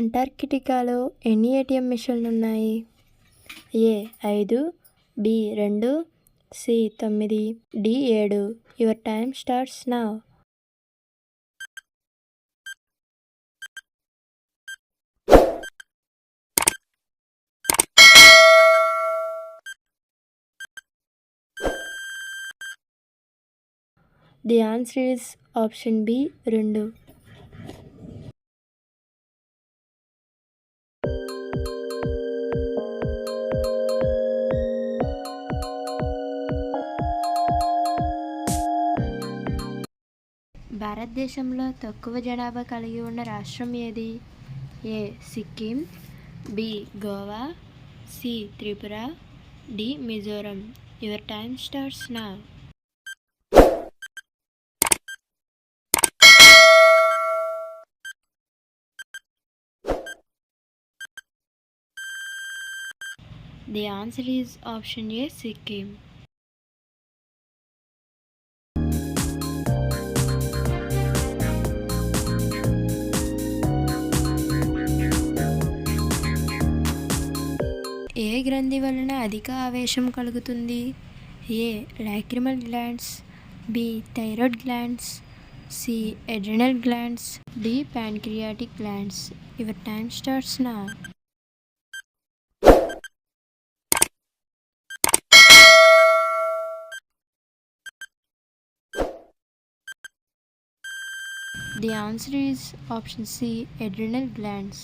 అంటార్కిటికాలో ఎన్ని ఏటీఎం మిషన్లు ఉన్నాయి? A 5, B 2, C 9, D 7. Your time starts now. The answer is option B 2. భారతదేశంలో తక్కువ జనాభా కలిగి ఉన్న రాష్ట్రం ఏది? A Sikkim, B Goa, C Tripura, D Mizoram. Your time starts now. The answer is option A Sikkim. ఏ గ్రంథి వలన అధిక ఆవేశం కలుగుతుంది? A lacrimal glands, B thyroid glands, C adrenal glands, D pancreatic glands. Your time starts now. The answer is option C, adrenal glands.